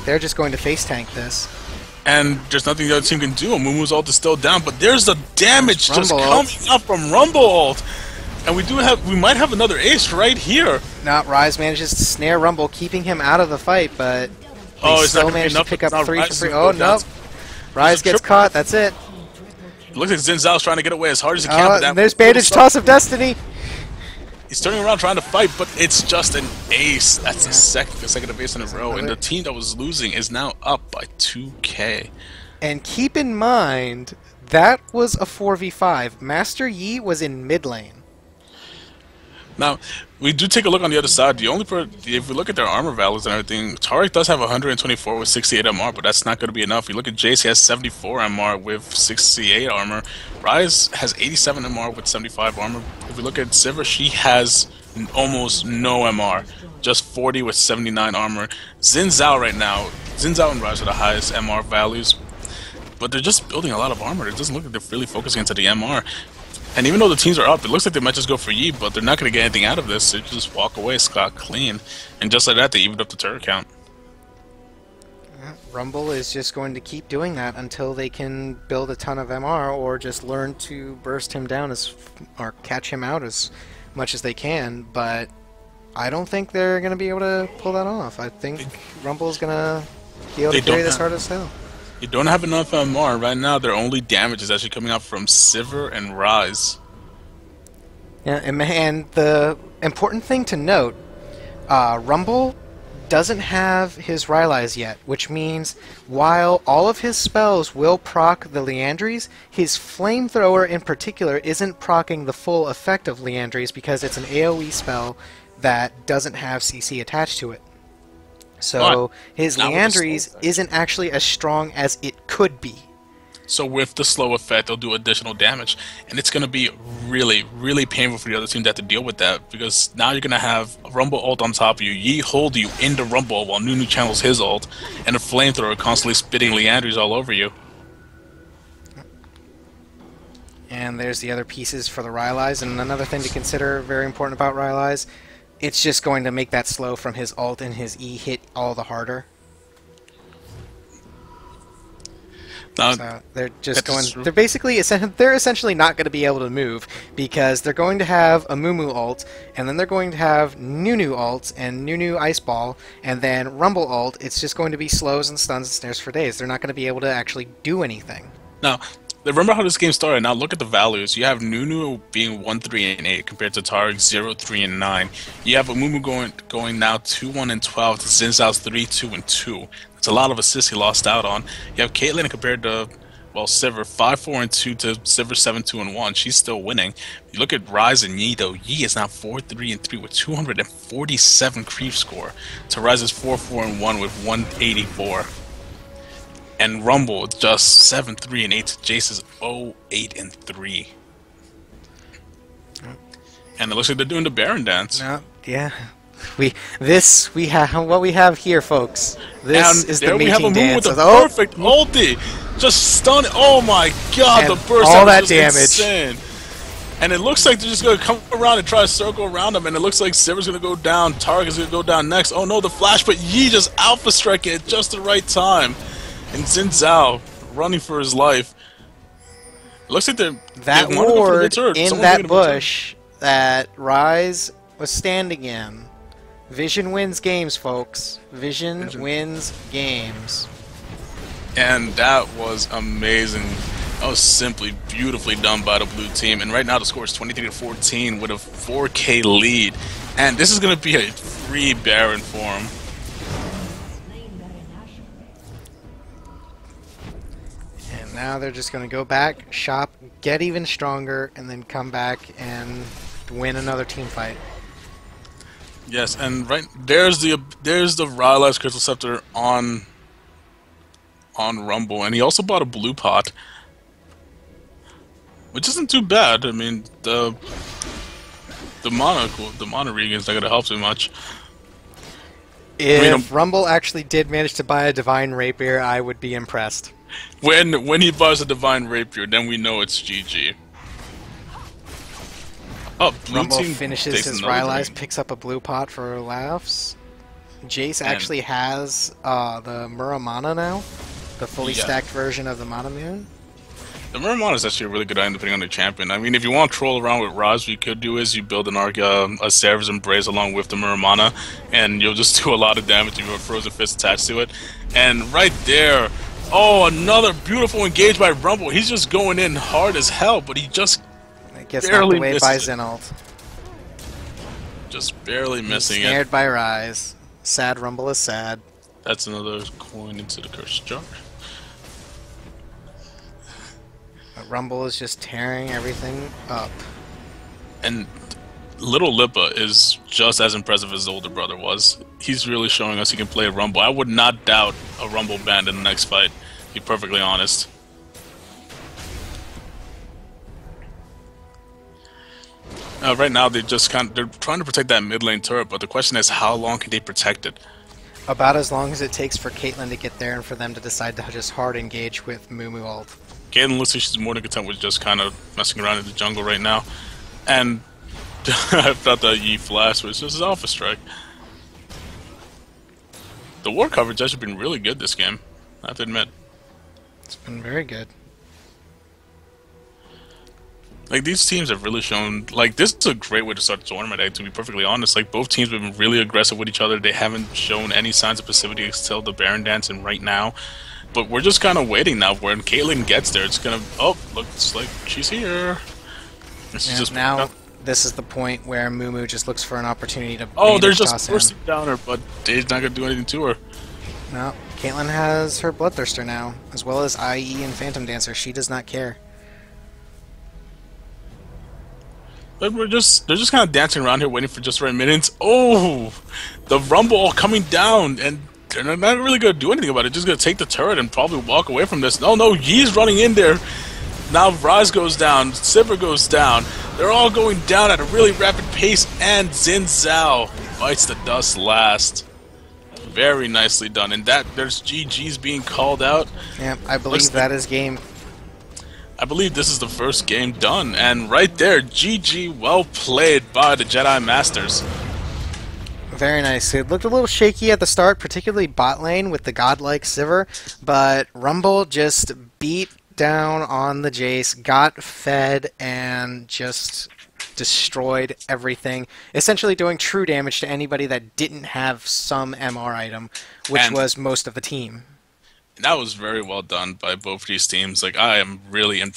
they're just going to face tank this. And there's nothing the other team can do. Amumu's ult is still down, but there's the damage just coming up from Rumble ult. And we might have another ace right here. Not Rise manages to snare Rumble, keeping him out of the fight, but they still managed to pick up 3 for free. Oh no! Rise gets caught. That's it. It looks like Xin Zhao's trying to get away as hard as he can. And there's Bandage Toss of Destiny. He's turning around trying to fight, but it's just an ace. That's the second consecutive ace in a row, and the team that was losing is now up by 2K. And keep in mind, that was a 4v5. Master Yi was in mid lane. Now, we do take a look on the other side. If we look at their armor values and everything, Taric does have 124 with 68 MR, but that's not going to be enough. You look at Jace, he has 74 MR with 68 armor. Ryze has 87 MR with 75 armor. If we look at Sivir, she has almost no MR, just 40 with 79 armor. Xin Zhao right now, Xin Zhao and Ryze are the highest MR values, but they're just building a lot of armor. It doesn't look like they're really focusing into the MR. And even though the teams are up, it looks like they might just go for Yi, but they're not going to get anything out of this. They just walk away scot clean. And just like that, they evened up the turret count. Rumble is just going to keep doing that until they can build a ton of MR or just learn to burst him down or catch him out as much as they can. But I don't think they're going to be able to pull that off. I think Rumble's going to be able to carry this hard as hell. You don't have enough MR. Right now, their only damage is actually coming out from Sivir and Ryze. Yeah, and the important thing to note, Rumble doesn't have his Rylai's yet, which means while all of his spells will proc the Liandry's, his Flamethrower in particular isn't proccing the full effect of Liandry's because it's an AoE spell that doesn't have CC attached to it. So his Liandry's isn't actually as strong as it could be. So with the slow effect, they'll do additional damage, and it's going to be really, really painful for the other team to have to deal with that, because now you're going to have a Rumble ult on top of you, Yi hold you into Rumble while Nunu channels his ult, and a Flamethrower constantly spitting Liandry's all over you. And there's the other pieces for the Rylai's, and another thing to consider very important about Rylai's, it's just going to make that slow from his ult and his E hit all the harder. So they're just going. They're essentially not going to be able to move because they're going to have a Mumu ult, and then they're going to have Nunu ult and Nunu Ice Ball, and then Rumble ult. It's just going to be slows and stuns and snares for days. They're not going to be able to actually do anything. Now, remember how this game started. Now look at the values. You have Nunu being 1, 3, and 8 compared to Taric 0, 3, and 9. You have Amumu going now 2, 1, and 12 to Xin Zhao's 3, 2, and 2. That's a lot of assists he lost out on. You have Caitlyn compared to, well, Sivir 5, 4, and 2 to Sivir 7, 2, and 1. She's still winning. You look at Ryze and Yi though. Yi is now 4, 3, and 3 with 247 creep score to Ryze's 4, 4, and 1 with 184. And Rumble just 7, 3, and 8 to Jace's 0, 8, and 3. And it looks like they're doing the Baron dance. No, yeah. What we have here, folks. This is the mating dance. With a perfect ulti, just stun. Oh my god, the burst all that damage. Insane. And it looks like they're just gonna come around and try to circle around him. And it looks like Sivir's gonna go down. Taric is gonna go down next. Oh no, the flash, but Yi just alpha striking at just the right time. And Xin Zhao running for his life. It looks like that ward in that bush that Ryze was standing in. Vision wins games, folks. Vision wins games. And that was amazing. That was simply beautifully done by the blue team. And right now the score is 23-14 with a 4K lead. And this is going to be a free Baron for him. And now they're just going to go back, shop, get even stronger, and then come back and win another team fight. Yes, and right there's the Rylai's Crystal Scepter on Rumble, and he also bought a blue pot, which isn't too bad. I mean, the mana regan's not gonna help too much. If Rumble actually did manage to buy a Divine Rapier, I would be impressed. When he buys a Divine Rapier, then we know it's GG. Oh, Rumble finishes his Rylai's, picks up a blue pot for laughs. Jace And actually has the Muramana now, the fully yeah, stacked version of the Mana Moon. the Muramana is actually a really good item depending on the champion. I mean, if you want to troll around with Raj, what you could do is you build an a Sarah's Embrace along with the Muramana, and you'll just do a lot of damage if you have a Frozen Fist attached to it. And right there, oh, another beautiful engage by Rumble. He's just going in hard as hell, but he just It gets knocked barely away by misses it. Xenold. Just barely He's missing it. snared by Rise. Sad Rumble is sad. That's another coin into the cursed jar. But Rumble is just tearing everything up. And little Lippa is just as impressive as his older brother was. He's really showing us he can play Rumble. I would not doubt a Rumble band in the next fight, to be perfectly honest. Right now, they're trying to protect that mid lane turret, but the question is, how long can they protect it? About as long as it takes for Caitlyn to get there and for them to decide to just hard engage with Moo ult. Caitlyn looks like she's more than content with just kind of messing around in the jungle right now. And I thought that Yi flash was just his Alpha Strike. The war coverage has actually been really good this game, I have to admit. It's been very good. Like, these teams have really shown, like, this is a great way to start the tournament, to be perfectly honest. Like, both teams have been really aggressive with each other. They haven't shown any signs of passivity until the Baron Dance and right now. But we're just kind of waiting now. When Caitlyn gets there, it's gonna, oh, looks like she's here. And she's just now, this is the point where Moo just looks for an opportunity to they're just toss forcing down her, but Dave's not gonna do anything to her. No, Caitlyn has her Bloodthirster now, as well as IE and Phantom Dancer. She does not care. But they're just kind of dancing around here, waiting for just the right minutes. Oh, the Rumble all coming down, and they're not really gonna do anything about it. Just gonna take the turret and probably walk away from this. No, Yi's running in there. Now Raz goes down, Sivir goes down. They're all going down at a really rapid pace, and Xin Zhao bites the dust last. Very nicely done, and there's GG's being called out. Yeah, I believe that is game. I believe this is the first game done, and right there, GG, well played by the Jedi Masters. Very nice. It looked a little shaky at the start, particularly bot lane with the godlike Sivir, but Rumble just beat down on the Jace, got fed, and just destroyed everything, essentially doing true damage to anybody that didn't have some MR item, which was most of the team. That was very well done by both these teams. Like, I am really impressed.